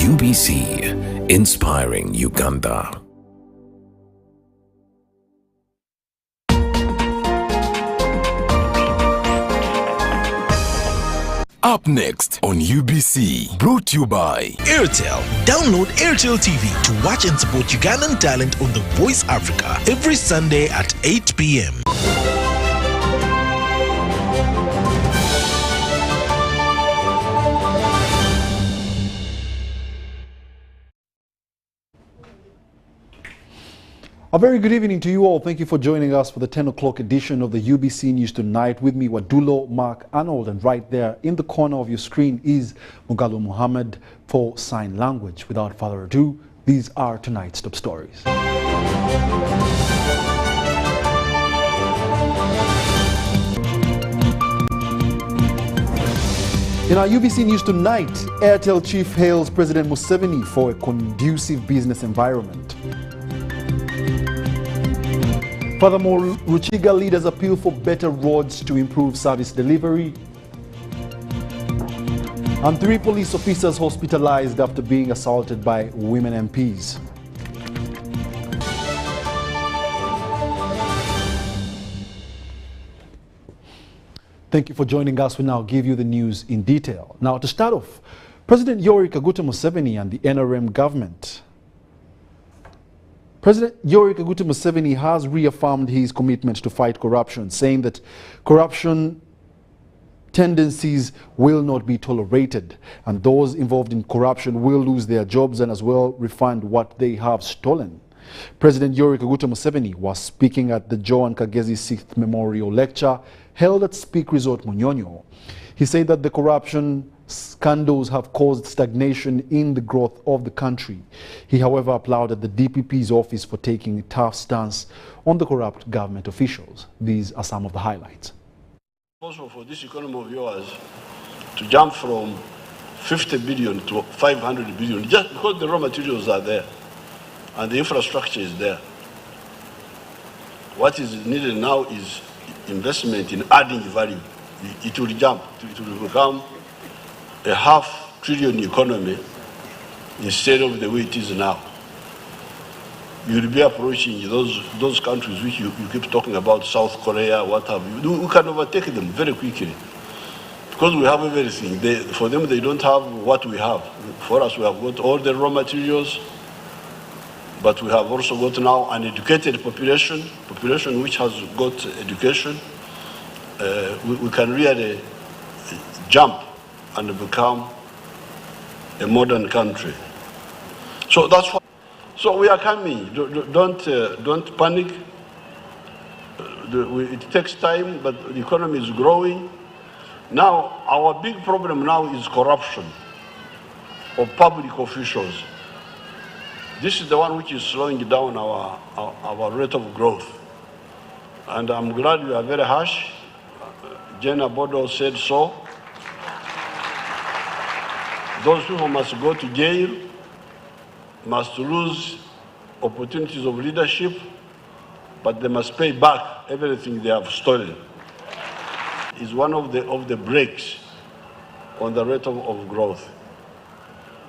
UBC, inspiring Uganda. Up next on UBC, brought to you by Airtel. Download Airtel TV to watch and support Ugandan talent on The Voice Africa every Sunday at 8 p.m. A very good evening to you all. Thank you for joining us for the 10 o'clock edition of the UBC News Tonight. With me, WADDULO, Mark Arnold, and right there in the corner of your screen is Mugalu Muhammad for sign language. Without further ado, these are tonight's top stories. In our UBC News Tonight, Airtel chief hails President Museveni for a conducive business environment. Furthermore, Ruchiga leaders appeal for better roads to improve service delivery. And 3 police officers hospitalized after being assaulted by women MPs. Thank you for joining us. We now give you the news in detail. Now, to start off, President Yoweri Museveni and the NRM government. President Yoweri Museveni has reaffirmed his commitment to fight corruption, saying that corruption tendencies will not be tolerated and those involved in corruption will lose their jobs and as well refund what they have stolen. President Yoweri Museveni was speaking at the Joan Kagezi 6th Memorial Lecture held at Speak Resort Munyonyo. He said that the corruption scandals have caused stagnation in the growth of the country. He, however, applauded the DPP's office for taking a tough stance on the corrupt government officials. These are some of the highlights. Possible for this economy of yours to jump from 50 billion to 500 billion just because the raw materials are there and the infrastructure is there. What is needed now is investment in adding value. It will jump. It will become a $500 billion economy instead of the way it is now. You will be approaching those countries which you keep talking about, South Korea, what have you. We can overtake them very quickly because we have everything. For them, they don't have what we have. For us, we have got all the raw materials, but we have also got now an educated population which has got education. We can really jump and become a modern country. So that's why. So we are coming. Don't panic. It takes time, but the economy is growing. Now our big problem now is corruption of public officials. This is the one which is slowing down our rate of growth. And I'm glad you are very harsh. Jenna Bodo said so. Those people must go to jail, must lose opportunities of leadership, but they must pay back everything they have stolen. It's one of the brakes on the rate of growth.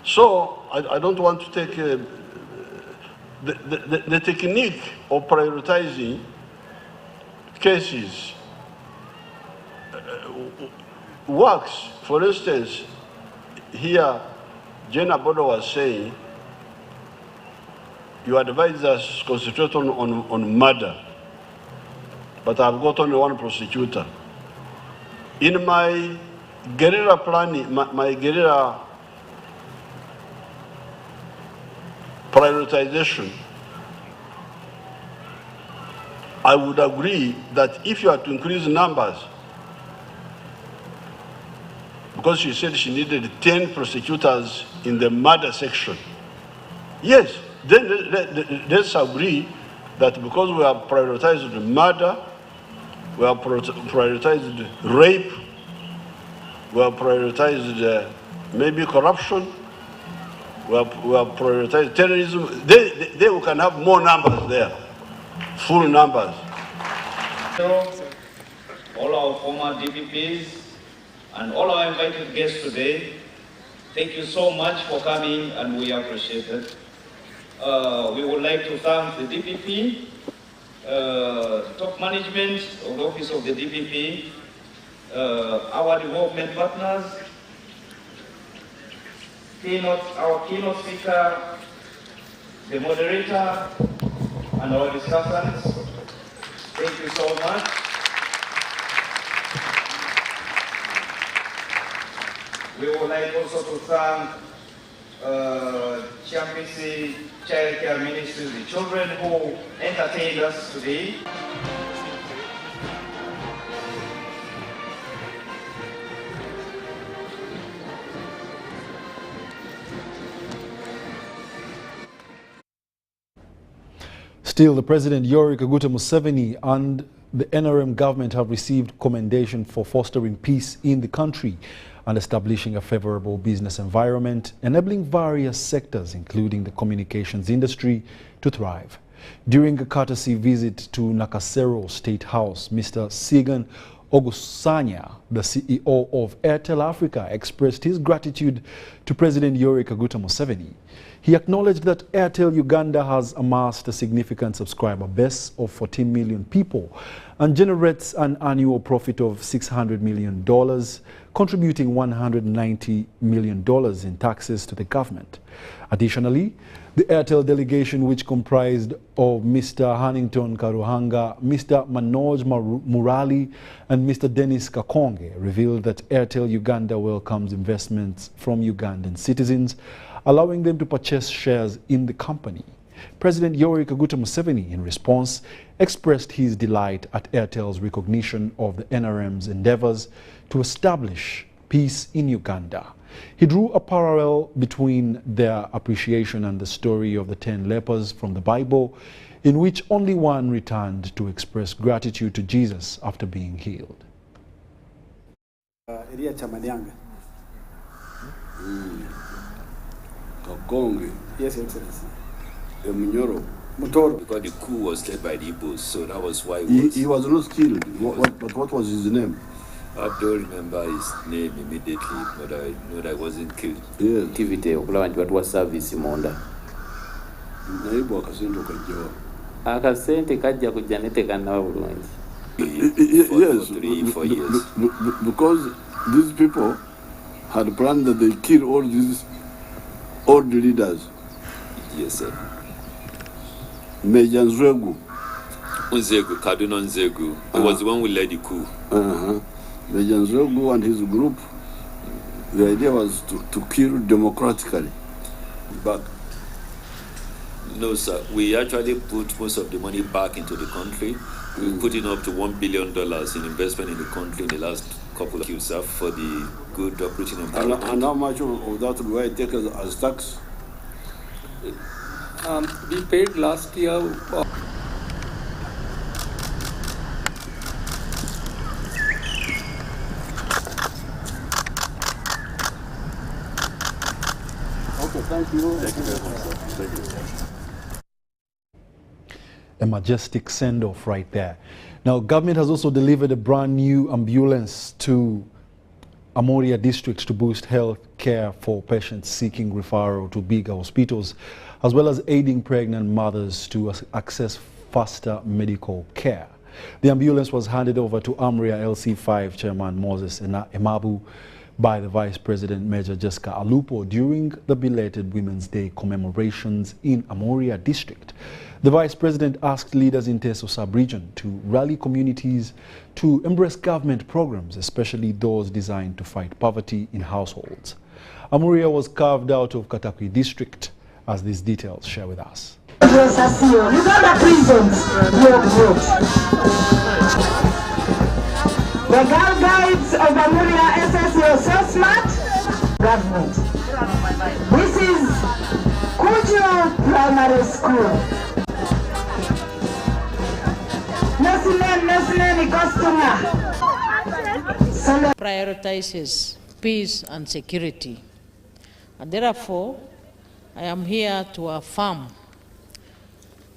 So I don't want to take the technique of prioritizing cases works. For instance, here, Jenna Bodo was saying, you advise us to concentrate on murder, but I've got only one prosecutor. In my guerrilla planning, my guerrilla prioritization, I would agree that if you are to increase numbers, because she said she needed 10 prosecutors in the murder section. Yes, then let's agree that because we have prioritized murder, we have prioritized rape, we have prioritized maybe corruption, we have prioritized terrorism, then we can have more numbers there, full numbers. All our former DPPs, and all our invited guests today, Thank you so much for coming, and we appreciate it. We would like to thank the DPP, top management of the office of the DPP, our development partners, our keynote speaker, the moderator, and our discussants. Thank you so much. We would like also to thank CMPC Child Care Ministries, the children who entertained us today. Still, the President Yoweri Museveni and the NRM government have received commendation for fostering peace in the country and establishing a favorable business environment, enabling various sectors, including the communications industry, to thrive. During a courtesy visit to Nakasero State House, Mr. Sigan Ogusanya, the CEO of Airtel Africa, expressed his gratitude to President Yoweri Museveni. He acknowledged that Airtel Uganda has amassed a significant subscriber base of 14 million people and generates an annual profit of $600 million, contributing $190 million in taxes to the government. Additionally, the Airtel delegation, which comprised of Mr. Hannington Karuhanga, Mr. Manoj Murali, and Mr. Dennis Kakonge, revealed that Airtel Uganda welcomes investments from Ugandan citizens, allowing them to purchase shares in the company. President Yoweri Museveni, in response, expressed his delight at Airtel's recognition of the NRM's endeavors to establish peace in Uganda. He drew a parallel between their appreciation and the story of the 10 lepers from the Bible, in which only one returned to express gratitude to Jesus after being healed. Yes, Excellency. Because the coup was led by the Igbos, so that was why he was not killed. But what was his name? I don't remember his name immediately, but I know that he wasn't killed. Yes. Activity okulaba service monda. Naibu akasente kajja. Akasente kajja kujja netekannaba bulungi. Yes, 3-4 years. Because these people had planned that they kill all these old leaders. Yes, sir. Major Nzegu. Nzegu, Kaduna Nzegu. He was the one who led the coup. Major Nzegu and his group, the idea was to kill democratically. But no, sir. We actually put most of the money back into the country. We put in up to $1 billion in investment in the country in the last couple of years, sir, for the good operating of the country. And how much of that do I take as tax? We paid last year. Okay, thank you. Thank you very much, sir. Thank you. A majestic send-off right there. Now, government has also delivered a brand new ambulance to Amuria district to boost health care for patients seeking referral to bigger hospitals, as well as aiding pregnant mothers to access faster medical care. The ambulance was handed over to Amuria LC5 Chairman Moses Emabu by the Vice President Major Jessica Alupo during the belated Women's Day commemorations in Amuria district. The Vice President asked leaders in Teso sub-region to rally communities to embrace government programs, especially those designed to fight poverty in households. Amuria was carved out of Katakwi district, as these details share with us. Uganda prisons, the girl guides of Amuria SS were so smart. Government. This is Kujo Primary School. Prioritizes peace and security. And therefore, I am here to affirm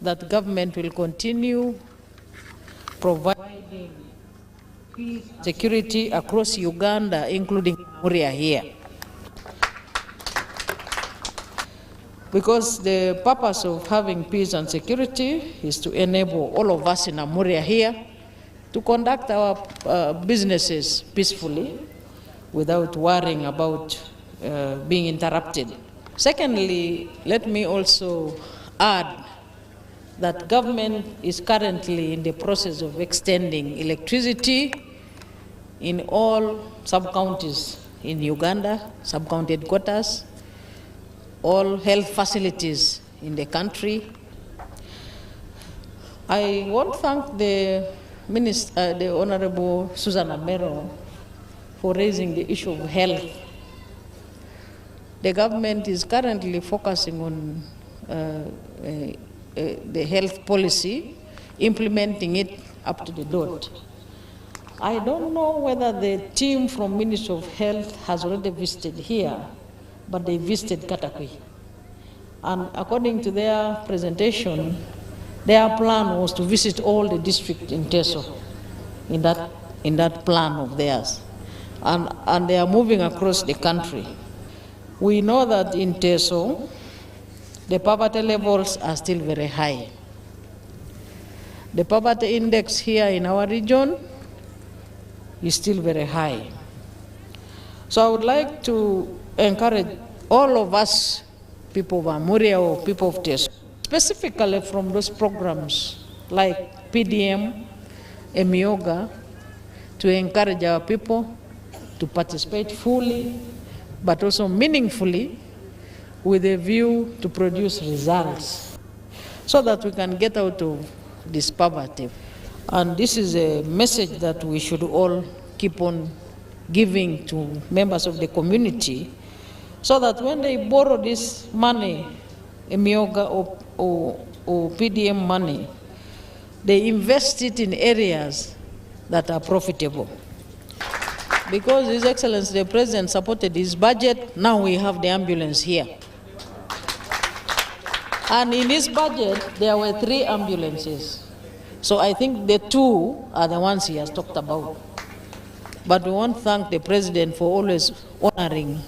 that government will continue providing peace and security across Uganda, including Amuria here. Because the purpose of having peace and security is to enable all of us in Amuria here to conduct our businesses peacefully without worrying about being interrupted. Secondly, let me also add that government is currently in the process of extending electricity in all sub-counties in Uganda, sub-county headquarters, all health facilities in the country. I want to thank the Minister, the Honorable Susan Amero, for raising the issue of health. The government is currently focusing on the health policy, implementing it up to the dot. I don't know whether the team from Ministry of Health has already visited here, but they visited Katakwi. And according to their presentation, their plan was to visit all the districts in Teso, in that plan of theirs. And they are moving across the country. We know that in Teso, the poverty levels are still very high. The poverty index here in our region is still very high. So I would like to encourage all of us, people of Amuria or people of Teso, specifically from those programs like PDM, Emioga, to encourage our people to participate fully, but also meaningfully, with a view to produce results so that we can get out of this poverty. And this is a message that we should all keep on giving to members of the community so that when they borrow this money, Emioga or PDM money, they invest it in areas that are profitable. Because His Excellency the President supported his budget, now we have the ambulance here. And in his budget, there were 3 ambulances. So I think the 2 are the ones he has talked about. But we want to thank the President for always honoring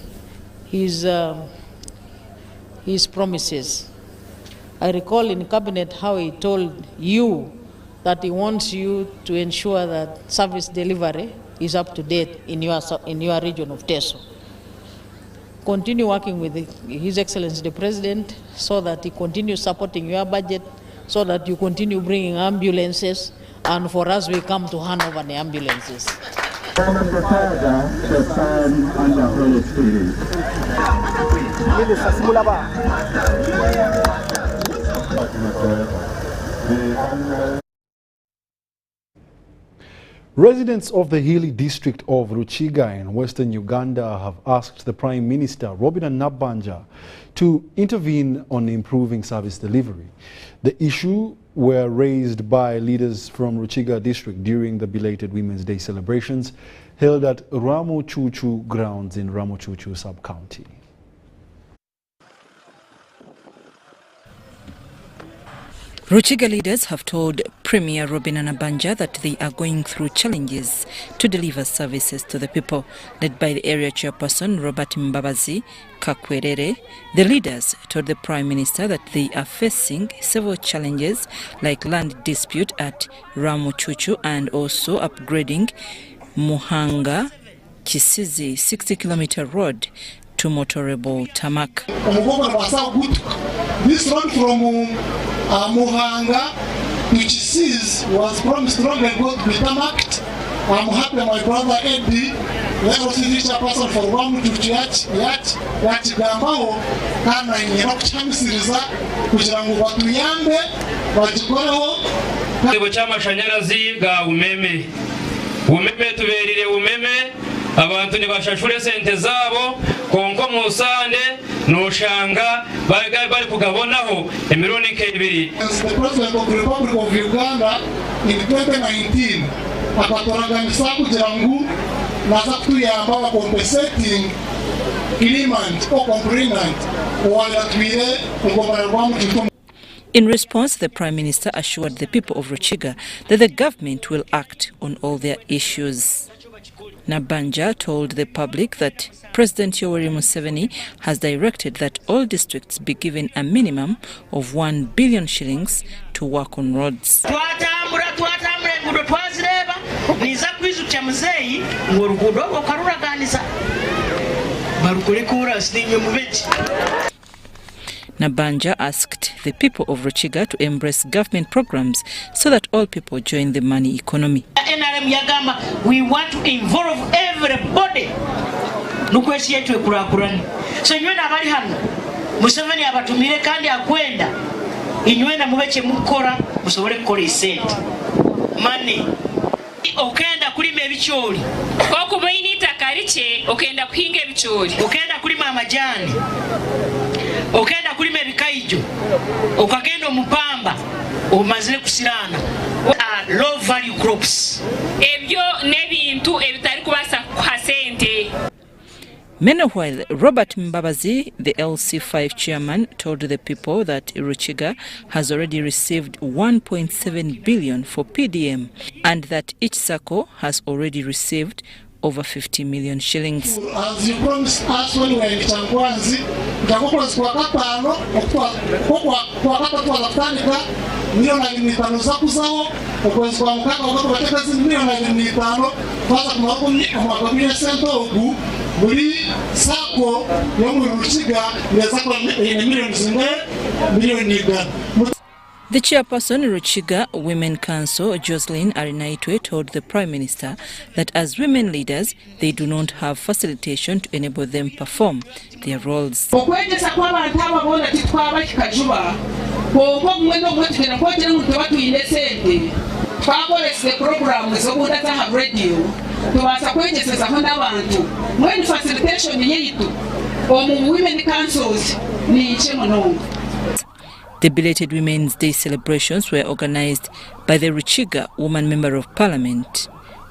his promises. I recall in Cabinet how he told you that he wants you to ensure that service delivery is up to date in your region of Teso. Continue working with His Excellency the President so that he continues supporting your budget, so that you continue bringing ambulances, and for us we come to hand over the ambulances. Residents of the hilly district of Ruchiga in western Uganda have asked the Prime Minister, Robin Nabbanja, to intervene on improving service delivery. The issue were raised by leaders from Ruchiga district during the belated Women's Day celebrations held at Ramuchuchu grounds in Ramuchuchu sub-county. Ruchiga leaders have told Premier Robin Nabbanja that they are going through challenges to deliver services to the people. Led by the area chairperson Robert Mbabazi Kakwerere, the leaders told the Prime Minister that they are facing several challenges like land dispute at Ramuchuchu and also upgrading Muhanga Kisizi 60-kilometer road to motorable tarmac. This road from Muhanga to Kisizi was promised long ago to be tarmacked. I'm happy my brother Eddie, the LCD chairperson for Ramuchuchu yakigambaho kana nyina kukyamisiriza kugira ngo batuyambe bagikoreho Kibo cy'amashanyarazi ga umeme tuberire umeme abantu nibashashure sente zabo konko musande noshanga bari kugabonaho emironi kebiri. The President of the Republic of Uganda in 2019 akatoraganisa kugira ngo naza kutuyamba ba compensating element or complement wala twire ngomara rwamuchuchu. In response, the Prime Minister assured the people of Ruchiga that the government will act on all their issues. Nabanja told the public that President Yoweri Museveni has directed that all districts be given a minimum of 1 billion shillings to work on roads. Nabanja asked the people of Ruchiga to embrace government programs so that all people join the money economy. We want to involve everybody. So nywe nabali hano Museveni abatumire kandi akwenda inywe na mubeche mukora musobole kukola isente money okenda kulima ebicholi okubayina itakariche okenda kuhinga ebicholi okenda kulima amajani okenda kulima ebikaijo okagenda omupamba omazire kusirana low value crops ebyo nebintu ebitali kubasa kuhasente. Meanwhile, Robert Mbabazi, the LC5 chairman, told the people that Ruchiga has already received 1.7 billion for PDM and that each SACCO has already received over 50 million shillings. As you promised us when we were in Changwanzi, the chairperson, Ruchiga Women Council, Jocelyn Arinaitwe, told the Prime Minister that as women leaders, they do not have facilitation to enable them perform their roles. The belated Women's Day celebrations were organized by the Ruchiga Woman Member of Parliament,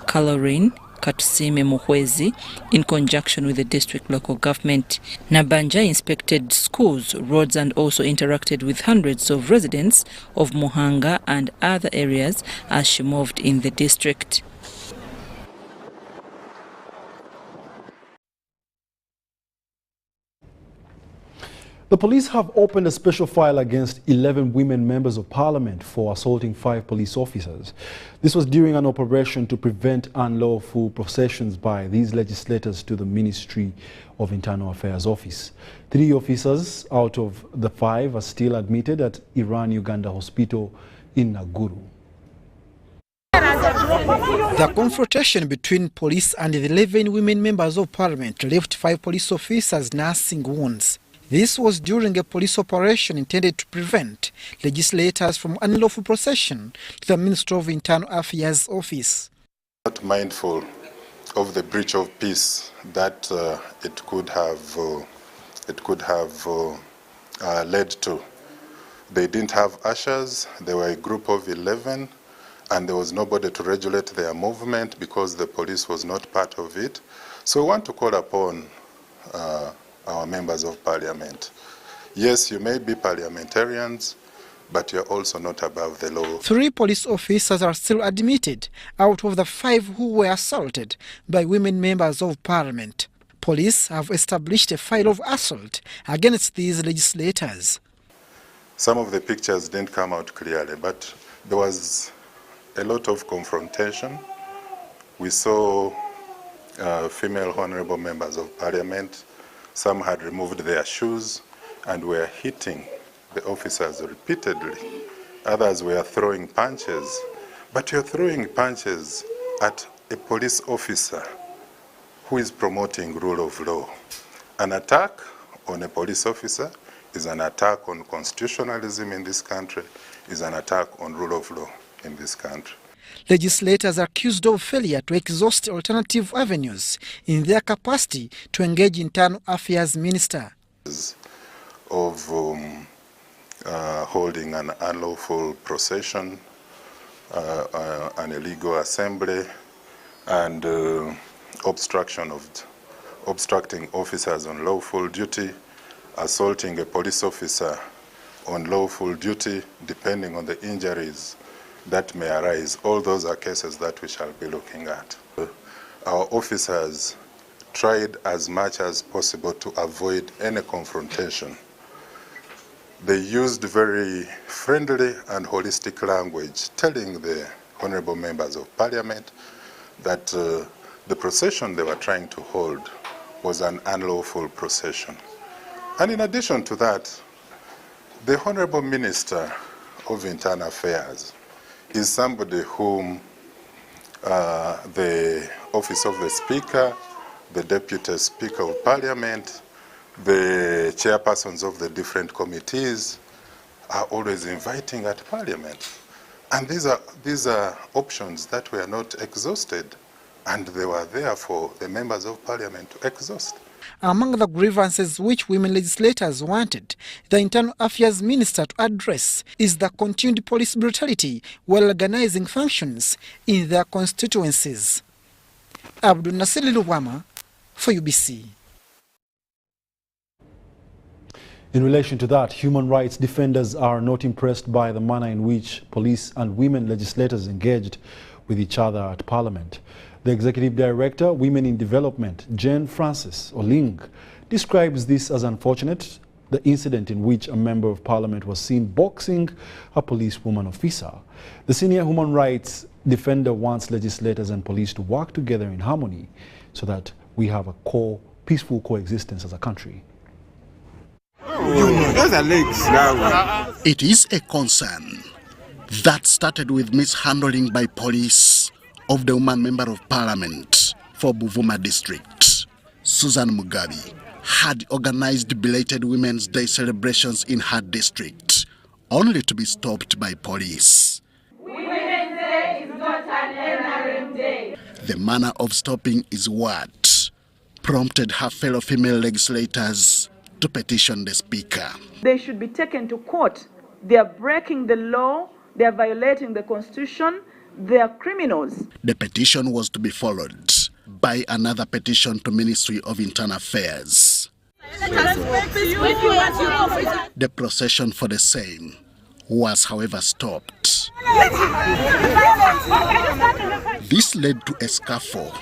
Caroline Katusime Muhwezi, in conjunction with the district local government. Nabanja inspected schools, roads and also interacted with hundreds of residents of Muhanga and other areas as she moved in the district. The police have opened a special file against 11 women members of parliament for assaulting 5 police officers. This was during an operation to prevent unlawful processions by these legislators to the Ministry of Internal Affairs office. 3 officers out of the 5 are still admitted at Airtel Uganda hospital in Nakuru. The confrontation between police and the 11 women members of parliament left 5 police officers nursing wounds. This was during a police operation intended to prevent legislators from unlawful procession to the Ministry of Internal Affairs office. Not mindful of the breach of peace that it could have led to. They didn't have ushers. They were a group of 11, and there was nobody to regulate their movement because the police was not part of it. So we want to call upon our members of parliament. Yes, you may be parliamentarians, but you're also not above the law. 3 police officers are still admitted out of the 5 who were assaulted by women members of parliament. Police have established a file of assault against these legislators. Some of the pictures didn't come out clearly, but there was a lot of confrontation. We saw female honorable members of parliament. Some had removed their shoes and were hitting the officers repeatedly. Others were throwing punches. But you're throwing punches at a police officer who is promoting rule of law. An attack on a police officer is an attack on constitutionalism in this country, is an attack on rule of law in this country. Legislators are accused of failure to exhaust alternative avenues in their capacity to engage Internal Affairs Minister. Of holding an unlawful procession, an illegal assembly, and obstructing officers on lawful duty, assaulting a police officer on lawful duty, depending on the injuries that may arise. All those are cases that we shall be looking at. our officers tried as much as possible to avoid any confrontation. They used very friendly and holistic language, telling the honorable members of parliament that the procession they were trying to hold was an unlawful procession. And in addition to that, the Honorable Minister of Internal Affairs is somebody whom the Office of the Speaker, the Deputy Speaker of Parliament, the chairpersons of the different committees are always inviting at Parliament. And these are options that were not exhausted, and they were there for the members of Parliament to exhaust. Among the grievances which women legislators wanted the Internal Affairs Minister to address is the continued police brutality while organizing functions in their constituencies. Abdul Nasir Luwama for UBC. In relation to that, human rights defenders are not impressed by the manner in which police and women legislators engaged with each other at Parliament. The Executive Director, Women in Development, Jane Francis Oling, describes this as unfortunate, the incident in which a member of Parliament was seen boxing a policewoman officer. The senior human rights defender wants legislators and police to work together in harmony so that we have a peaceful coexistence as a country. It is a concern that started with mishandling by police of the woman member of parliament for Buvuma district. Susan Mugabe had organized belated Women's Day celebrations in her district, only to be stopped by police. Women's Day is not an NRM day. The manner of stopping is what prompted her fellow female legislators to petition the speaker. They should be taken to court. They are breaking the law, they are violating the constitution, they are criminals. The petition was to be followed by another petition to Ministry of Internal Affairs. The procession for the same was, however, stopped. This led to a scuffle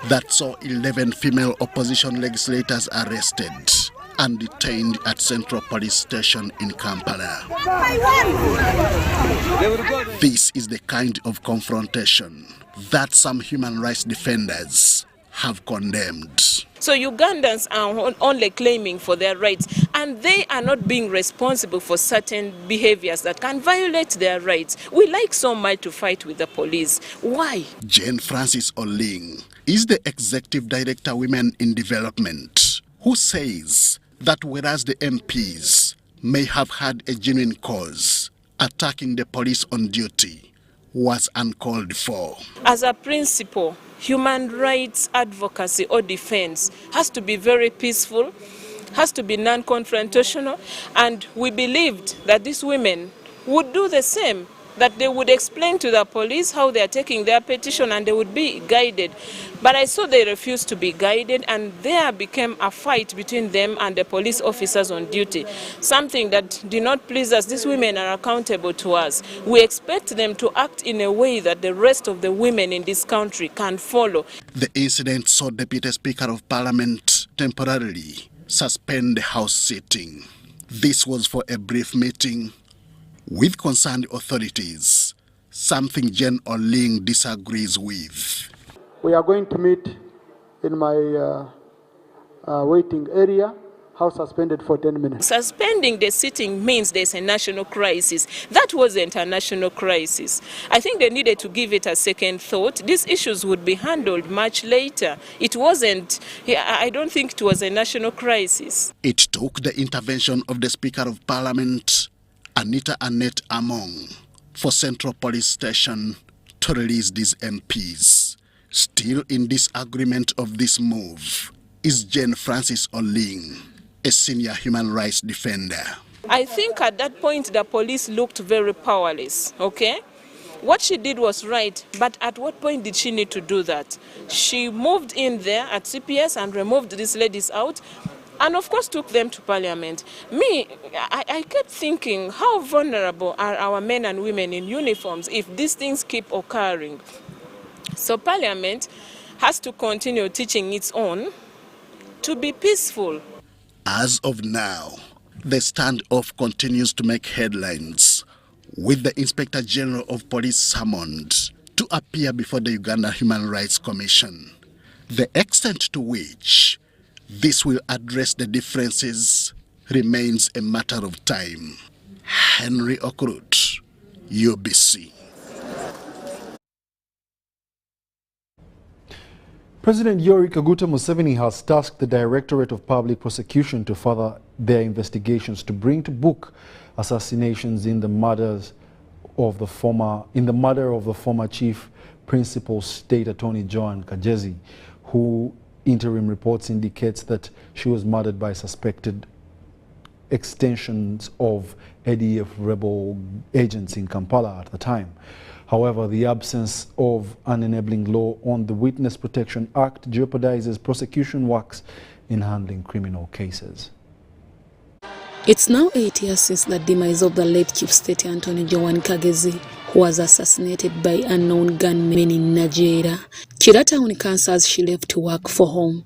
that saw 11 female opposition legislators arrested and detained at Central Police Station in Kampala. This is the kind of confrontation that some human rights defenders have condemned. So Ugandans are only claiming for their rights, and they are not being responsible for certain behaviors that can violate their rights. We like so much to fight with the police. Why? Jane Francis Oling is the Executive Director, Women in Development, who says that whereas the MPs may have had a genuine cause, attacking the police on duty was uncalled for. As a principle, human rights advocacy or defense has to be very peaceful, has to be non-confrontational, and we believed that these women would do the same, that they would explain to the police how they are taking their petition and they would be guided. But I saw they refused to be guided, and there became a fight between them and the police officers on duty, something that did not please us. These women are accountable to us. We expect them to act in a way that the rest of the women in this country can follow. The incident saw Deputy Speaker of Parliament temporarily suspend the House sitting. This was for a brief meeting with concerned authorities, something Jane Oling disagrees with. We are going to meet in my waiting area, House suspended for 10 minutes. Suspending the sitting means there's a national crisis. That wasn't a national crisis. I think they needed to give it a second thought. These issues would be handled much later. It wasn't, I don't think it was a national crisis. It took the intervention of the Speaker of Parliament, Anita Annette Among, for Central Police Station to release these MPs. Still in disagreement of this move is Jane Francis Oling, a senior human rights defender. I think at that point the police looked very powerless, okay? What she did was right, but at what point did she need to do that? She moved in there at CPS and removed these ladies out, and of course took them to Parliament. I kept thinking, how vulnerable are our men and women in uniforms if these things keep occurring? So Parliament has to continue teaching its own to be peaceful. As of now, the standoff continues to make headlines, with the Inspector General of Police summoned to appear before the Uganda Human Rights Commission. The extent to which this will address the differences remains a matter of time. Henry Okrut, UBC. President Yoweri Museveni has tasked the Directorate of Public Prosecution to further their investigations to bring to book assassinations in the murder of the former Chief Principal State Attorney Joan Kagezi, who interim reports indicates that she was murdered by suspected extensions of ADF rebel agents in Kampala at the time. However, the absence of an enabling law on the Witness Protection Act jeopardizes prosecution works in handling criminal cases. It's now 8 years since the demise of the late Chief State Attorney Joan Kagezi, who was assassinated by unknown gunmen in Nigeria. Chiratown cancers she left to work for home.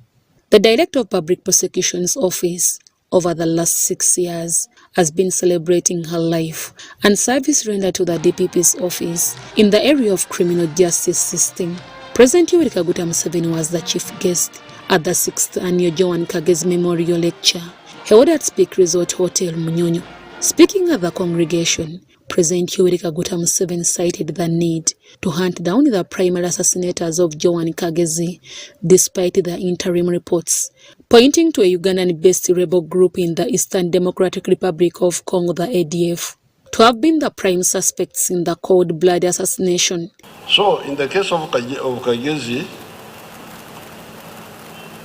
The Director of Public Prosecution's office, over the last 6 years, has been celebrating her life and service rendered to the DPP's office in the area of criminal justice system. President Yoweri Museveni was the chief guest at the 6th annual Joan Kagezi Memorial Lecture held at Speak Resort Hotel, Munyonyo. Speaking at the congregation, President Yoweri Museveni cited the need to hunt down the primary assassinators of Joan Kagezi, despite the interim reports, pointing to a Ugandan-based rebel group in the Eastern Democratic Republic of Congo, the ADF, to have been the prime suspects in the cold-blooded assassination. So, in the case of Kagezi,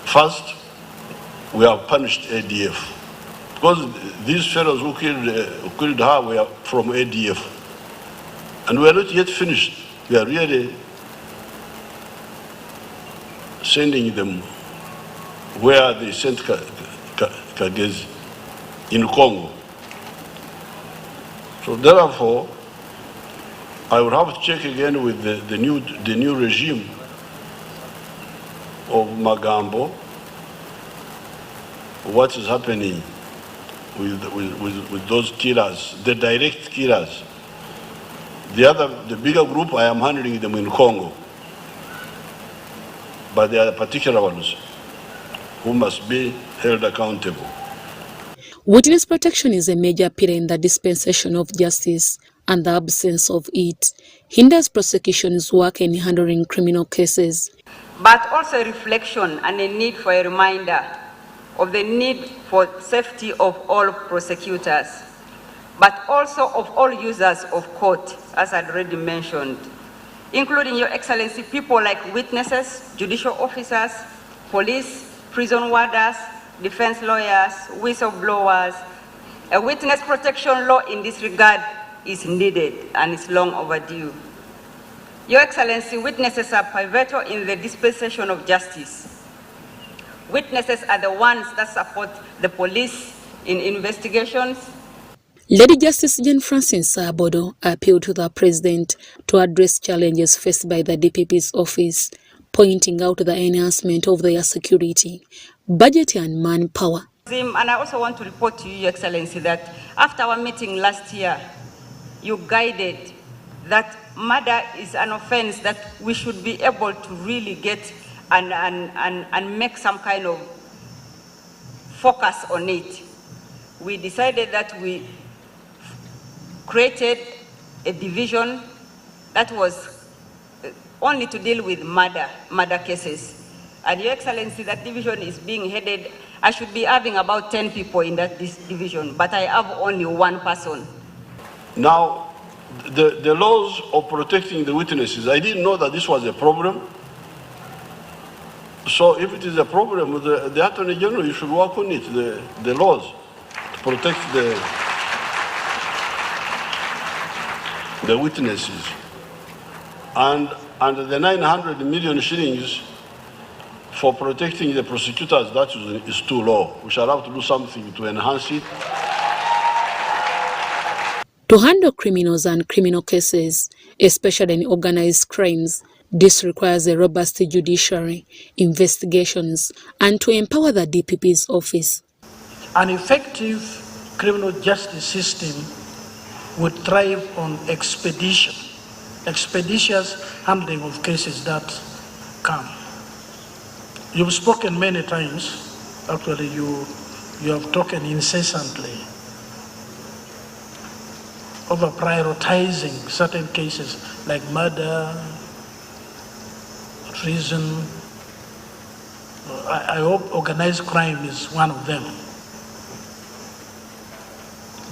first, we have punished ADF. Because these fellows who killed her were from ADF. And we are not yet finished. We are really sending them where they sent Kagezi, in Congo. So therefore, I will have to check again with the new regime of Magambo, what is happening with those killers, the direct killers. The bigger group, I am handling them in Congo. But there are particular ones who must be held accountable. Witness protection is a major pillar in the dispensation of justice, and the absence of it hinders prosecution's work in handling criminal cases. But also a reflection and a need for a reminder of the need for safety of all prosecutors, but also of all users of court, as I'd already mentioned, including, Your Excellency, people like witnesses, judicial officers, police, prison warders, defense lawyers, whistleblowers. A witness protection law in this regard is needed and is long overdue. Your Excellency, witnesses are pivotal in the dispensation of justice. Witnesses are the ones that support the police in investigations. Lady Justice Jane Francis Abodo appealed to the President to address challenges faced by the DPP's office, pointing out the enhancement of their security, budget and manpower. And I also want to report to you, Your Excellency, that after our meeting last year, you guided that murder is an offense that we should be able to really get and make some kind of focus on it. We decided that we created a division that was only to deal with murder cases. And Your Excellency, that division is being headed, I should be having about 10 people in this division, but I have only one person. Now, the laws of protecting the witnesses, I didn't know that this was a problem. So if it is a problem, the Attorney General, you should work on it, the laws to protect the witnesses. And the 900 million shillings for protecting the prosecutors, that is too low. We shall have to do something to enhance it. To handle criminals and criminal cases, especially in organized crimes, This requires a robust judiciary, investigations, and to empower the DPP's office. An effective criminal justice system would thrive on expeditious handling of cases that come. You've spoken many times, actually you have talked incessantly over prioritizing certain cases like murder, treason. I hope organized crime is one of them.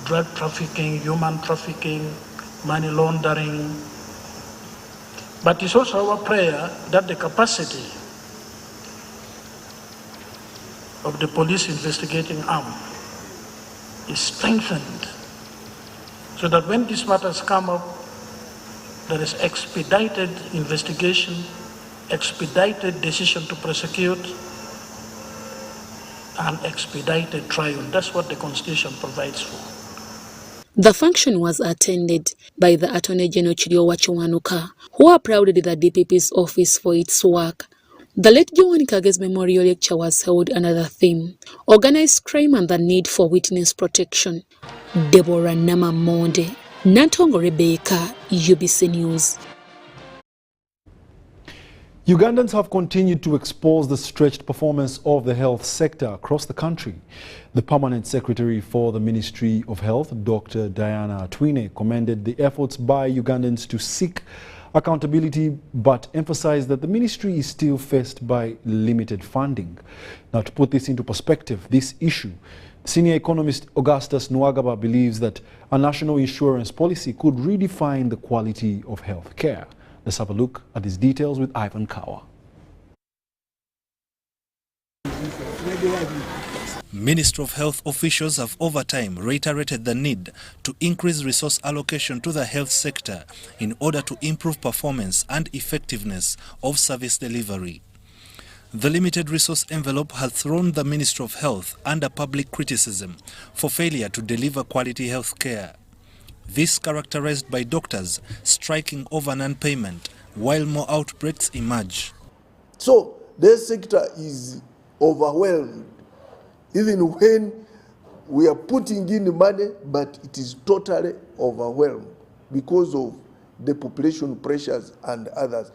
Drug trafficking, human trafficking, money laundering. But it's also our prayer that the capacity of the police investigating arm is strengthened so that when these matters come up, there is expedited investigation, expedited decision to prosecute, and expedited trial. That's what the Constitution provides for. The function was attended by the Attorney General Chiriowa Chiwanuka, who applauded the DPP's office for its work. The late Yoweri Kage's memorial lecture was held under the theme, Organized Crime and the Need for Witness Protection. Deborah Namamonde, Nantongo Rebecca, UBC News. Ugandans have continued to expose the stretched performance of the health sector across the country. The Permanent Secretary for the Ministry of Health, Dr. Diana Twine, commended the efforts by Ugandans to seek accountability, but emphasized that the ministry is still faced by limited funding. Now, to put this into perspective, this issue, senior economist Augustus Nwagaba believes that a national insurance policy could redefine the quality of health care. Let's have a look at these details with Ivan Kawa. Ministry of Health officials have over time reiterated the need to increase resource allocation to the health sector in order to improve performance and effectiveness of service delivery. The limited resource envelope has thrown the Ministry of Health under public criticism for failure to deliver quality health care. This characterized by doctors striking over non-payment while more outbreaks emerge. So the sector is overwhelmed, even when we are putting in money, but it is totally overwhelmed because of the population pressures and others.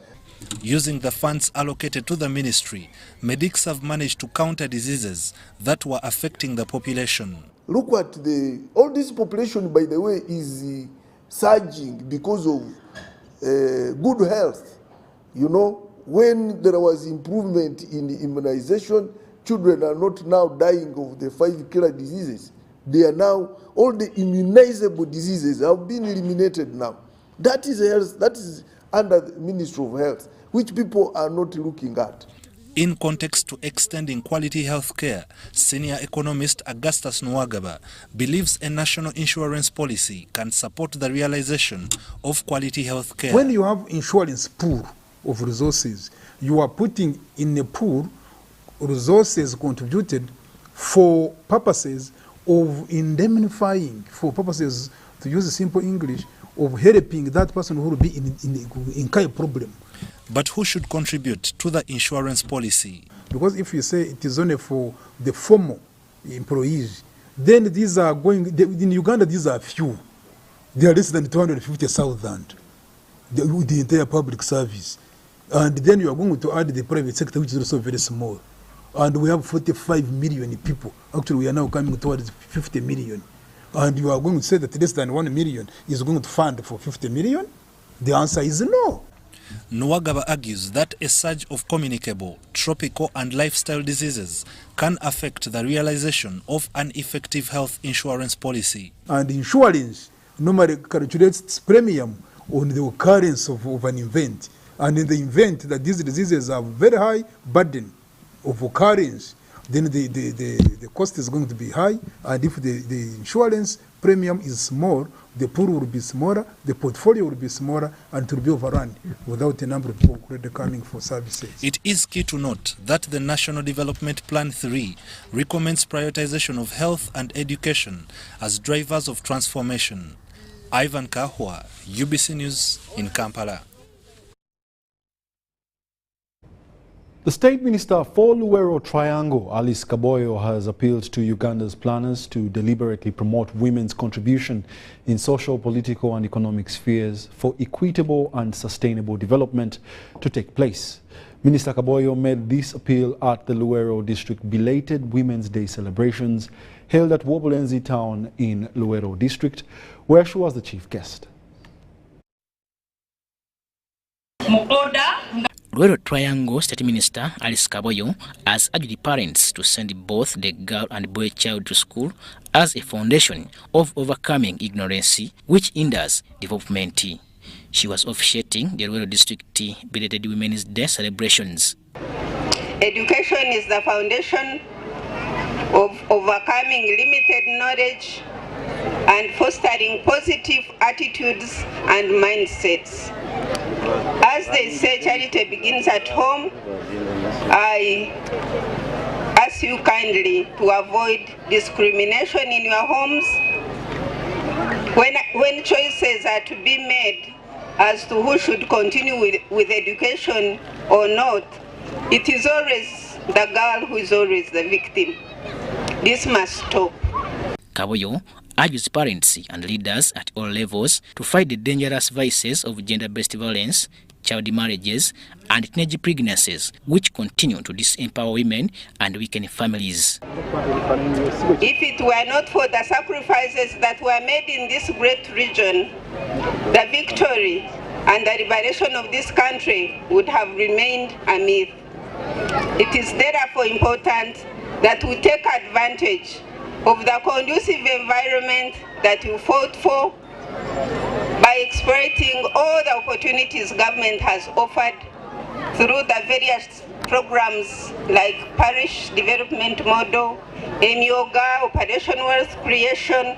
Using the funds allocated to the ministry, medics have managed to counter diseases that were affecting the population. Look at all this population, by the way, is surging because of good health. You know, when there was improvement in immunization, children are not now dying of the 5 killer diseases. They are now, all the immunizable diseases have been eliminated now. That is health, that is under the Ministry of Health, which people are not looking at. In context to extending quality health care, senior economist Augustus Nwagaba believes a national insurance policy can support the realization of quality health care. When you have insurance pool of resources, you are putting in a pool resources contributed for purposes of indemnifying, for purposes, to use simple English, of helping that person who will be in kind of problem. But who should contribute to the insurance policy? Because if you say it is only for the formal employees, then these are going, in Uganda these are few. They are less than 250,000, the entire public service. And then you are going to add the private sector, which is also very small. And we have 45 million people. Actually, we are now coming towards 50 million. And you are going to say that less than 1 million is going to fund for 50 million? The answer is no. Nwagaba argues that a surge of communicable, tropical and lifestyle diseases can affect the realization of an effective health insurance policy. And insurance normally calculates its premium on the occurrence of an event. And in the event that these diseases have very high burden of occurrence, then the cost is going to be high. And if the insurance premium is small, the pool will be smaller, the portfolio will be smaller, and it will be overrun without a number of people already coming for services. It is key to note that the National Development Plan 3 recommends prioritization of health and education as drivers of transformation. Ivan Kahwa, UBC News in Kampala. The State Minister for Luweero Triangle, Alice Kaboyo, has appealed to Uganda's planners to deliberately promote women's contribution in social, political and economic spheres for equitable and sustainable development to take place. Minister Kaboyo made this appeal at the Luweero District Belated Women's Day celebrations held at Wobulenzi Town in Luweero District, where she was the chief guest. Luweero Triangle State Minister Alice Kaboyo has urged the parents to send both the girl and boy child to school as a foundation of overcoming ignorance which hinders development. She was officiating the Luweero District Belated Women's Day celebrations. Education is the foundation of overcoming limited knowledge and fostering positive attitudes and mindsets. As they say, charity begins at home. I ask you kindly to avoid discrimination in your homes. When choices are to be made as to who should continue with education or not, it is always the girl who is always the victim. This must stop. Kaboyo urges parents and leaders at all levels to fight the dangerous vices of gender-based violence, child marriages, and teenage pregnancies, which continue to disempower women and weaken families. If it were not for the sacrifices that were made in this great region, the victory and the liberation of this country would have remained a myth. It is therefore important that we take advantage of the conducive environment that you fought for by exploiting all the opportunities government has offered through the various programs like Parish Development Model, Emyoga, Operation Wealth Creation.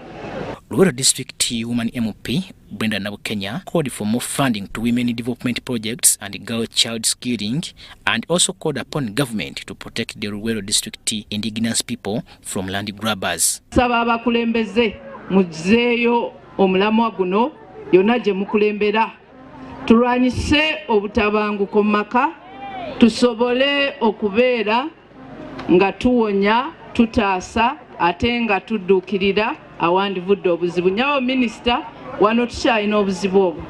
Luweero District Woman MP Brenda Nabukenya called for more funding to women development projects and girl child skilling, and also called upon government to protect the Luweero District indigenous people from land grabbers. Saba abakulembeze muzeeyo omulamwa guno yonna gye mukulembera, tulwanyise obutabanguko mu maka, tusobole okubeera nga tuwonya, tutaasa ate nga tudduukirira awandivudde obuzibu. Nyawo Minister, wano tukyalina obuzibu obwo.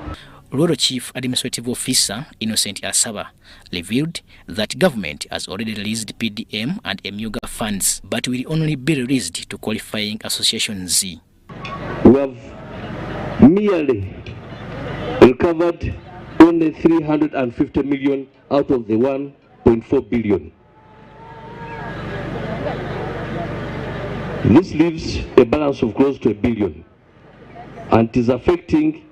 Luweero Chief Administrative Officer Innocent Asaba revealed that government has already released PDM and Emyoga funds, but will only be released to qualifying associations. We have merely recovered only 350 million out of the 1.4 billion. This leaves a balance of close to $1 billion, and it is affecting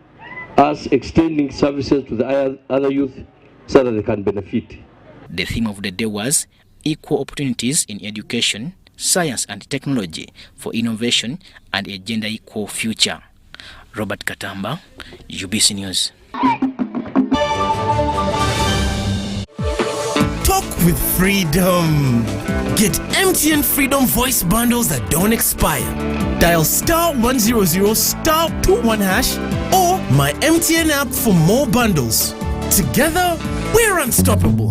us extending services to the other youth so that they can benefit. The theme of the day was equal opportunities in education, science and technology for innovation and a gender equal future. Robert Katamba, UBC News. Talk with freedom. Get MTN Freedom Voice bundles that don't expire. Dial *100 *21# or my MTN app for more bundles. Together, we're unstoppable.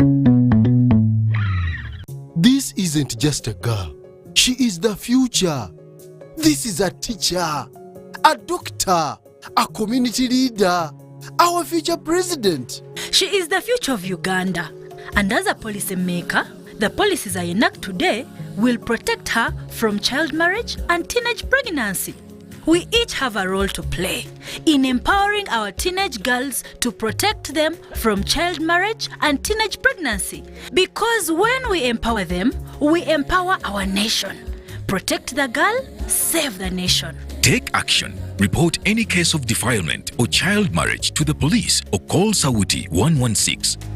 This isn't just a girl. She is the future. This is a teacher, a doctor, a community leader, our future president. She is the future of Uganda. And as a policy maker, the policies I enact today will protect her from child marriage and teenage pregnancy. We each have a role to play in empowering our teenage girls to protect them from child marriage and teenage pregnancy. Because when we empower them, we empower our nation. Protect the girl, save the nation. Take action. Report any case of defilement or child marriage to the police or call Sawuti 116.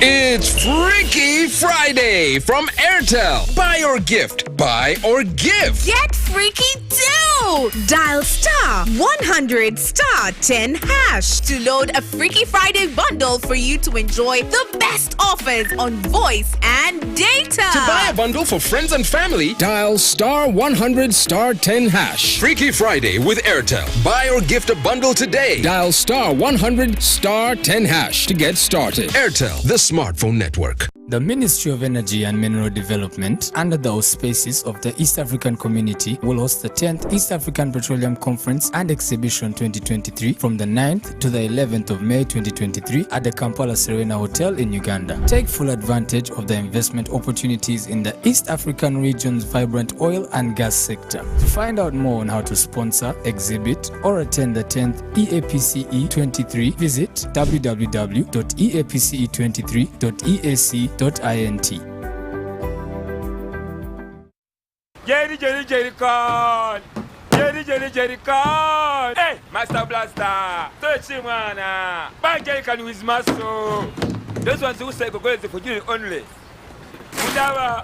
It's Freaky Friday from Airtel. Buy or gift. buy or give. Get freaky too! Dial star 100 star 10 hash to load a Freaky Friday bundle for you to enjoy the best offers on voice and data. To buy a bundle for friends and family, dial star 100 star 10 hash. Freaky Friday with Airtel. Buy or gift a bundle today. Dial star 100 star 10 hash to get started. Airtel, the smartphone network. The Ministry of Energy and Mineral Development, under the auspices of the East African Community, will host the 10th East African Petroleum Conference and Exhibition 2023 from the 9th to the 11th of May 2023 at the Kampala Serena Hotel in Uganda. Take full advantage of the investment opportunities in the East African region's vibrant oil and gas sector. To find out more on how to sponsor, exhibit, or attend the 10th EAPCE 23, visit www.eapce23.eac.int. Jerry con. Jerry con. Hey, Master Blaster. Touch him, man. Buy Jerry con with muscle. Those ones who say go for you only. Mundava.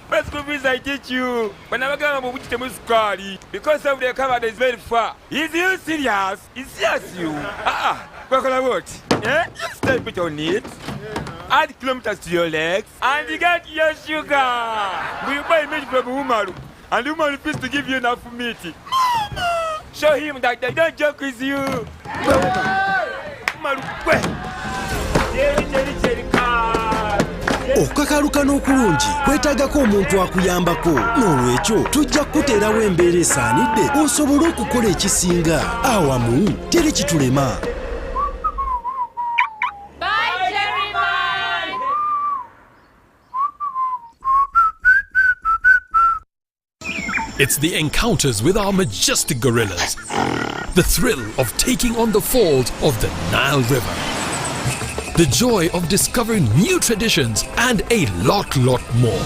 Best good business I teach you. But never go to which the squad. Because of the cover is very far. Is you serious? It's serious you. What? Yeah? You stay with your needs. Add kilometers to your legs, and you get your sugar. We buy meat from Umaru, and Umaru refused to give you enough meat. Mama! Show him that they don't joke with you. Umaru, okukakaluka n'okulungi kwetaagako omuntu akuyambako n'olwekyo tujja kukuteerawo embeera esaanidde osobole okukola ekisinga awamu teri kitulema. It's the encounters with our majestic gorillas, the thrill of taking on the falls of the Nile River, the joy of discovering new traditions, and a lot more.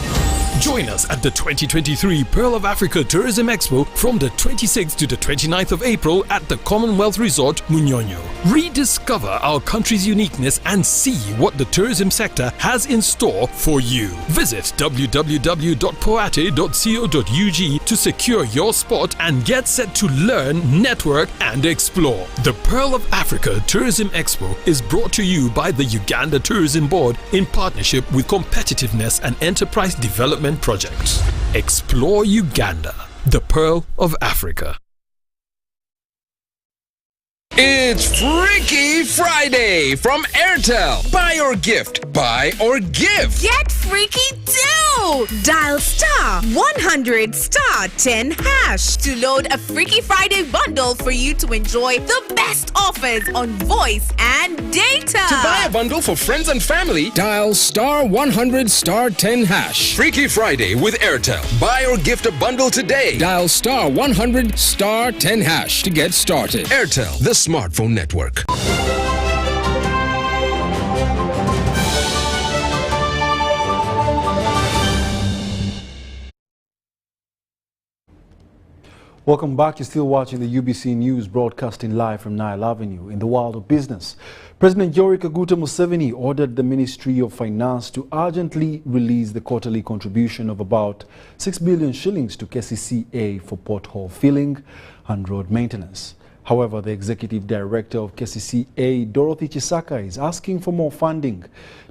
Join us at the 2023 Pearl of Africa Tourism Expo from the 26th to the 29th of April at the Commonwealth Resort, Munyonyo. Rediscover our country's uniqueness and see what the tourism sector has in store for you. Visit www.poate.co.ug to secure your spot and get set to learn, network, and explore. The Pearl of Africa Tourism Expo is brought to you by the Uganda Tourism Board in partnership with Competitiveness and Enterprise Development Projects. Explore Uganda, the Pearl of Africa. It's Freaky Friday from Airtel. Buy or gift. Buy or give. Get freaky too! Dial star 100 star 10 hash to load a Freaky Friday bundle for you to enjoy the best offers on voice and data. To buy a bundle for friends and family, dial star 100 star 10 hash. Freaky Friday with Airtel. Buy or gift a bundle today. Dial star 100 star 10 hash to get started. Airtel, the smartphone network. Welcome back. You're still watching the UBC News broadcasting live from Nile Avenue. In the world of business, President Yoweri Museveni ordered the Ministry of Finance to urgently release the quarterly contribution of about 6 billion shillings to KCCA for pothole filling and road maintenance. However, the executive director of KCCA, Dorothy Chisaka, is asking for more funding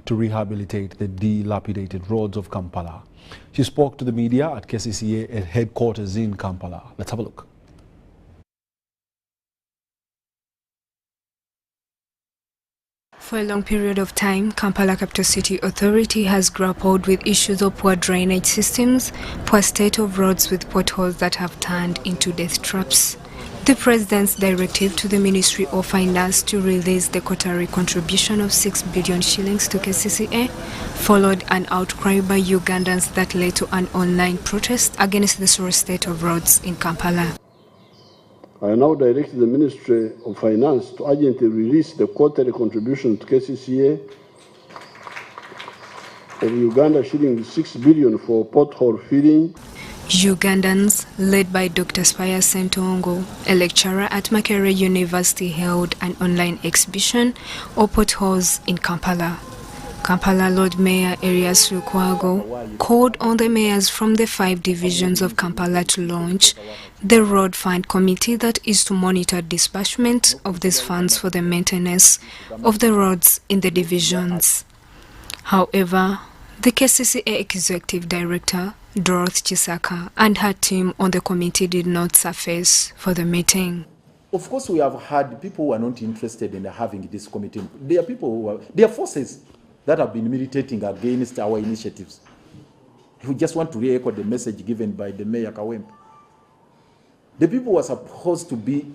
to rehabilitate the dilapidated roads of Kampala. She spoke to the media at KCCA headquarters in Kampala. Let's have a look. For a long period of time, Kampala Capital City Authority has grappled with issues of poor drainage systems, poor state of roads with potholes that have turned into death traps. The President's directive to the Ministry of Finance to release the quarterly contribution of 6 billion shillings to KCCA followed an outcry by Ugandans that led to an online protest against the sorry state of roads in Kampala. I now direct the Ministry of Finance to urgently release the quarterly contribution to KCCA of Uganda shilling 6 billion for pothole filling. Ugandans, led by Dr. Spire Sentongo, a lecturer at Makerere University, held an online exhibition of potholes in Kampala. Kampala Lord Mayor Erias Lukwago called on the mayors from the 5 divisions of Kampala to launch the Road Fund Committee that is to monitor disbursement of these funds for the maintenance of the roads in the divisions. However, the KCCA Executive Director, Dorothy Chisaka, and her team on the committee did not surface for the meeting. Of course, we have had people who are not interested in having this committee. There are people there are forces that have been militating against our initiatives. We just want to re-echo the message given by the Mayor Kawempe. The people were supposed to be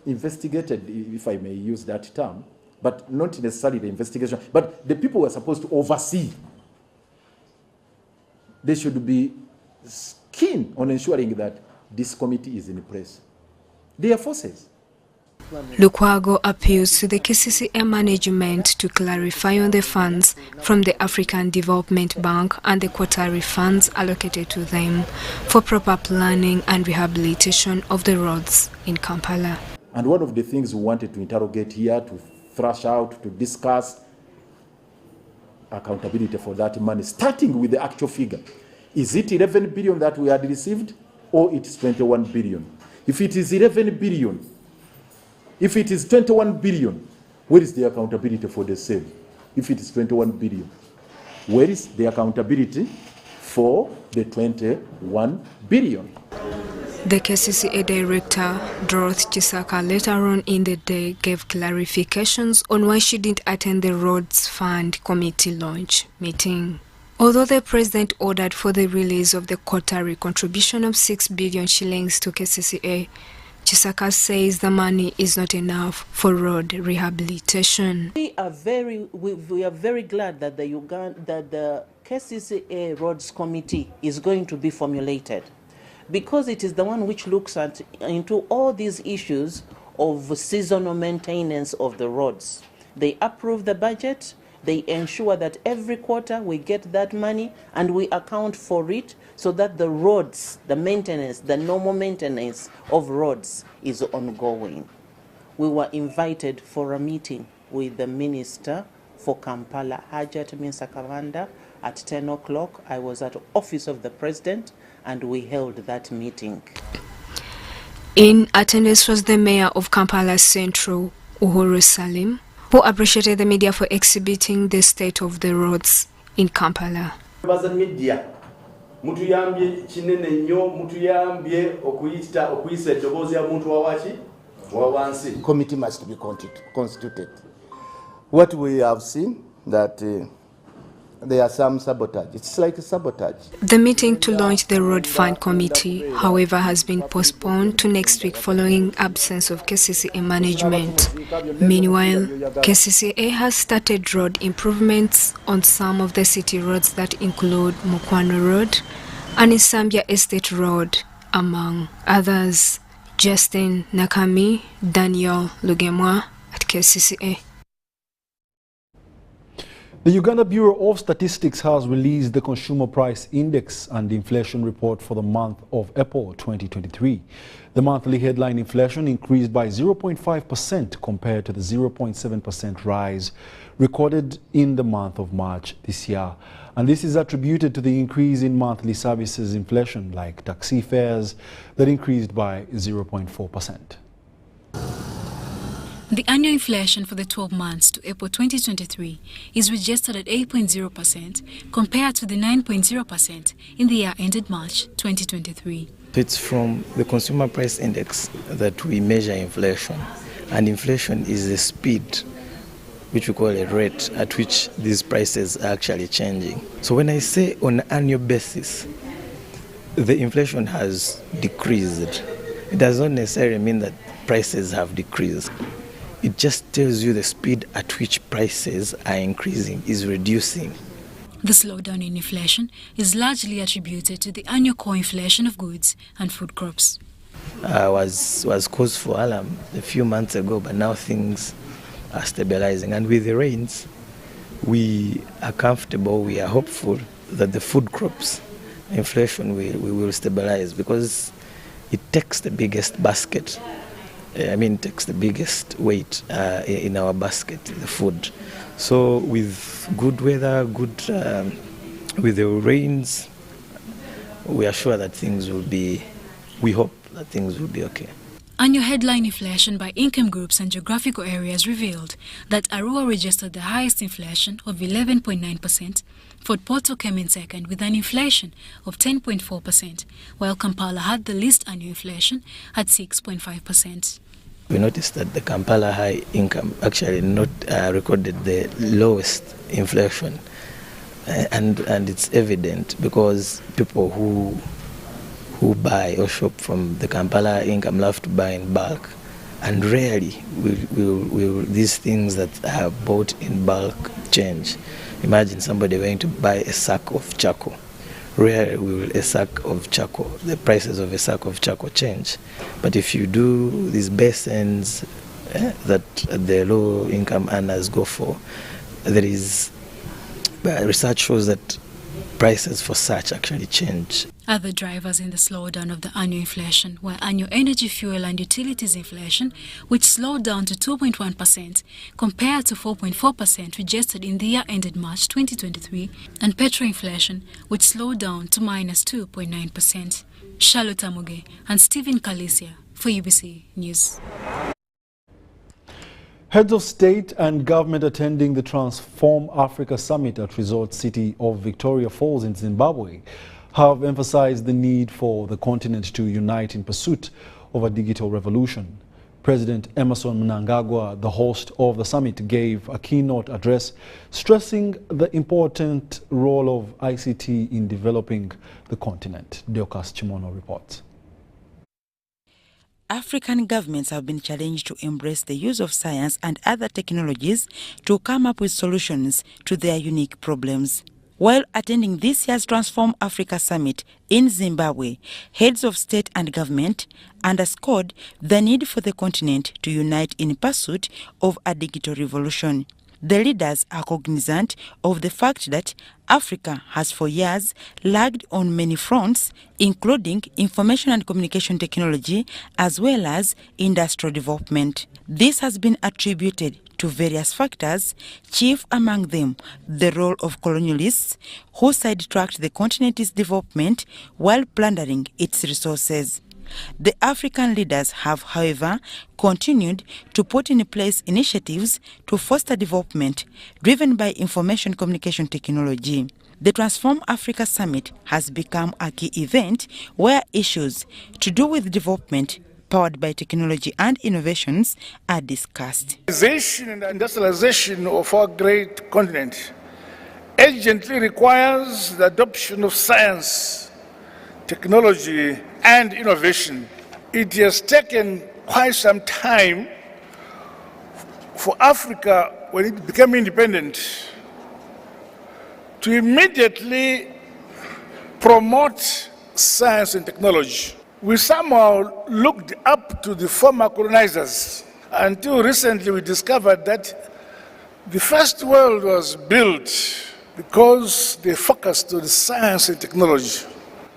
investigated, if I may use that term, but not necessarily the investigation, but the people were supposed to oversee. They should be keen on ensuring that this committee is in place. They are forces. Lukwago appeals to the KCCA management to clarify on the funds from the African Development Bank and the quarterly funds allocated to them for proper planning and rehabilitation of the roads in Kampala. And one of the things we wanted to interrogate here, to thrash out, to discuss accountability for that money, starting with the actual figure. Is it 11 billion that we had received, or it's 21 billion? If it is 11 billion, if it is 21 billion, where is the accountability for the same? If it is 21 billion, where is the accountability for the 21 billion? The KCCA Director, Dorothy Chisaka, later on in the day gave clarifications on why she didn't attend the Roads Fund Committee launch meeting. Although the President ordered for the release of the quarterly contribution of 6 billion shillings to KCCA, Chisaka says the money is not enough for road rehabilitation. We are very glad that the KCCA Roads Committee is going to be formulated, because it is the one which looks into all these issues of seasonal maintenance of the roads. They approve the budget. They ensure that every quarter we get that money and we account for it so that the roads, the maintenance, the normal maintenance of roads is ongoing. We were invited for a meeting with the Minister for Kampala, Hajat Minsakavanda, at 10 o'clock. I was at the office of the President and we held that meeting. In attendance was the Mayor of Kampala Central, Uhuru Salim, who appreciated the media for exhibiting the state of the roads in Kampala. Committee must be constituted. What we have seen that there are some sabotage. It's like a sabotage. The meeting to launch the Road Fund Committee, however, has been postponed to next week following absence of KCCA management. Meanwhile, KCCA has started road improvements on some of the city roads that include Mukwano Road and Isambia Estate Road, among others. Justin Nakami, Daniel Lugemwa at KCCA. The Uganda Bureau of Statistics has released the Consumer Price Index and Inflation Report for the month of April 2023. The monthly headline inflation increased by 0.5% compared to the 0.7% rise recorded in the month of March this year. And this is attributed to the increase in monthly services inflation like taxi fares that increased by 0.4%. The annual inflation for the 12 months to April 2023 is registered at 8.0% compared to the 9.0% in the year ended March 2023. It's from the Consumer Price Index that we measure inflation, and inflation is the speed, which we call a rate, at which these prices are actually changing. So when I say on an annual basis, the inflation has decreased, it does not necessarily mean that prices have decreased. It just tells you the speed at which prices are increasing is reducing. The slowdown in inflation is largely attributed to the annual core inflation of goods and food crops. Was cause for alarm a few months ago, but now things are stabilizing. And with the rains, we are comfortable, we are hopeful that the food crops inflation will stabilize, because it takes the biggest basket takes the biggest weight in our basket, the food. So with good weather, with the rains, we are sure that we hope that things will be okay. Annual headline inflation by income groups and geographical areas revealed that Arua registered the highest inflation of 11.9%. Fort Portal came in second with an inflation of 10.4%, while Kampala had the least annual inflation at 6.5%. We noticed that the Kampala high income actually not recorded the lowest inflation, and it's evident because people who buy or shop from the Kampala income love to buy in bulk, and rarely will these things that are bought in bulk change. Imagine somebody going to buy a sack of charcoal. Rarely will a sack of charcoal, the prices of a sack of charcoal change. But if you do these basins that the low income earners go for, there is research shows that prices for such actually change. Other drivers in the slowdown of the annual inflation were annual energy, fuel and utilities inflation, which slowed down to 2.1% compared to 4.4% registered in the year ended March 2023, and petrol inflation, which slowed down to -2.9%. Charlotte Amuge and Stephen Kalisia for UBC News. Heads of state and government attending the Transform Africa Summit at resort city of Victoria Falls in Zimbabwe have emphasized the need for the continent to unite in pursuit of a digital revolution. President Emerson Mnangagwa, the host of the summit, gave a keynote address stressing the important role of ICT in developing the continent. Deokas Chimono reports. African governments have been challenged to embrace the use of science and other technologies to come up with solutions to their unique problems. While attending this year's Transform Africa Summit in Zimbabwe, heads of state and government underscored the need for the continent to unite in pursuit of a digital revolution. The leaders are cognizant of the fact that Africa has for years lagged on many fronts, including information and communication technology as well as industrial development. This has been attributed to various factors, chief among them the role of colonialists who sidetracked the continent's development while plundering its resources. The African leaders have, however, continued to put in place initiatives to foster development driven by information communication technology. The Transform Africa Summit has become a key event where issues to do with development powered by technology and innovations are discussed. And industrialization of our great continent urgently requires the adoption of science, technology and innovation. It has taken quite some time for Africa, when it became independent, to immediately promote science and technology. We somehow looked up to the former colonizers until recently we discovered that the first world was built because they focused on science and technology,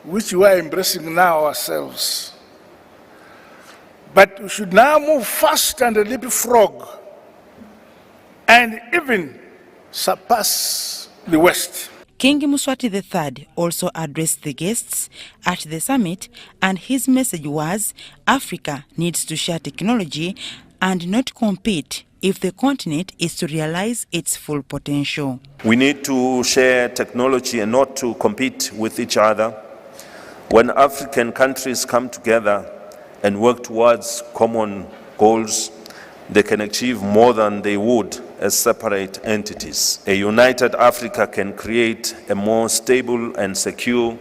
which we are embracing now ourselves. But we should now move fast and leapfrog and even surpass the West. King Muswati III also addressed the guests at the summit, and his message was Africa needs to share technology and not compete if the continent is to realize its full potential. We need to share technology and not to compete with each other. When African countries come together and work towards common goals, they can achieve more than they would as separate entities. A united Africa can create a more stable and secure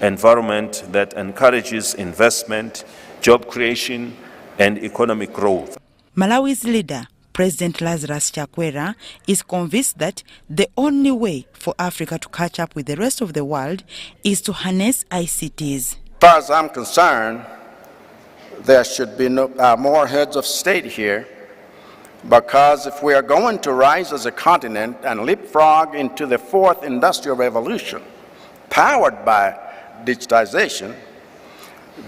environment that encourages investment, job creation, and economic growth. Malawi's leader, President Lazarus Chakwera, is convinced that the only way for Africa to catch up with the rest of the world is to harness ICTs. As far as I'm concerned, there should be more heads of state here, because if we are going to rise as a continent and leapfrog into the fourth industrial revolution powered by digitization,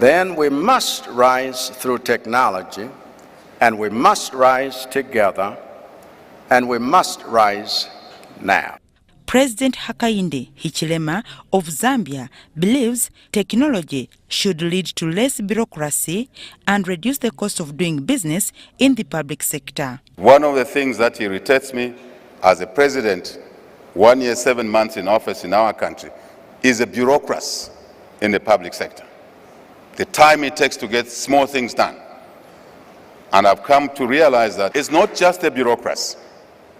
then we must rise through technology and we must rise together, and we must rise now. President Hakainde Hichilema of Zambia believes technology should lead to less bureaucracy and reduce the cost of doing business in the public sector. One of the things that irritates me as a president, 1 year, 7 months in office in our country, is a bureaucracy in the public sector. The time it takes to get small things done. And I've come to realize that it's not just a bureaucracy.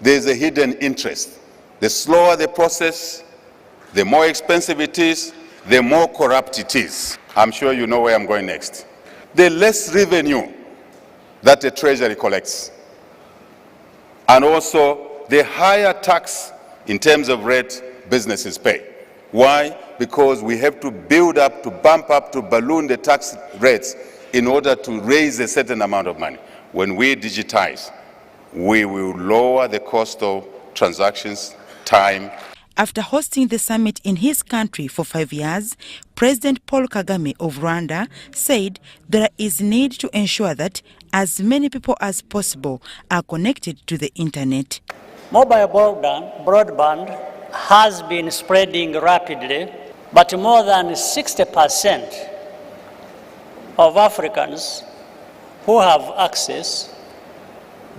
There's a hidden interest. The slower the process, the more expensive it is, the more corrupt it is. I'm sure you know where I'm going next. The less revenue that the Treasury collects, and also the higher tax in terms of rate businesses pay. Why? Because we have to build up, to bump up, to balloon the tax rates in order to raise a certain amount of money. When we digitize, we will lower the cost of transactions, time. After hosting the summit in his country for 5 years, President Paul Kagame of Rwanda said there is need to ensure that as many people as possible are connected to the internet. Mobile broadband has been spreading rapidly, but more than 60% of Africans who have access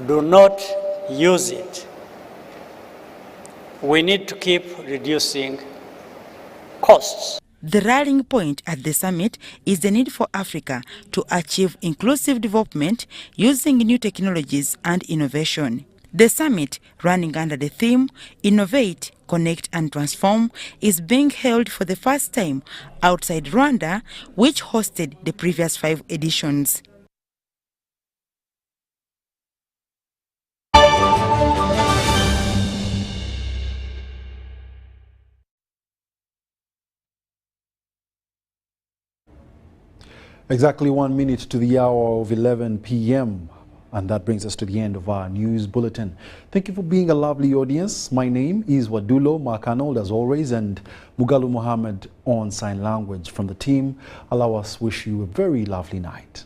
do not use it. We need to keep reducing costs. The rallying point at the summit is the need for Africa to achieve inclusive development using new technologies and innovation. The summit, running under the theme Innovate, Connect and Transform, is being held for the first time outside Rwanda, which hosted the previous 5 editions. Exactly 1 minute to the hour of 11 p.m. And that brings us to the end of our news bulletin. Thank you for being a lovely audience. My name is WADDULO, Mark Arnold as always, and Mugalu Mohammed on sign language. From the team, allow us wish you a very lovely night.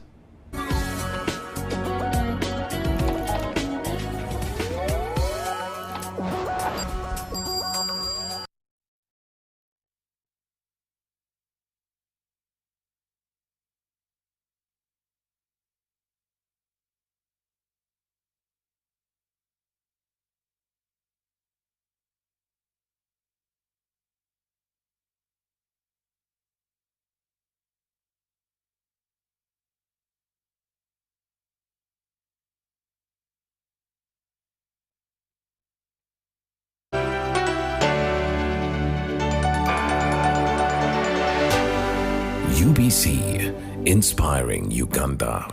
UBC, inspiring Uganda.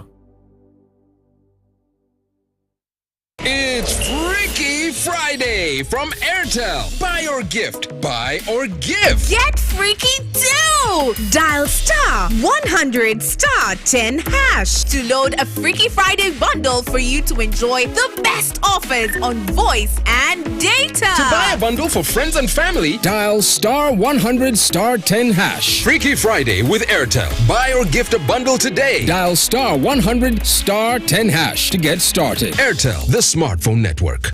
It's Freaky Friday from Airtel. Buy or gift. Buy or gift. Get freaky too! Dial star 100 star 10 hash to load a Freaky Friday bundle for you to enjoy the best offers on voice and data. To buy a bundle for friends and family, dial star 100 star 10 hash. Freaky Friday with Airtel. Buy or gift a bundle today. Dial star 100 star 10 hash to get started. Airtel, the smartphone network.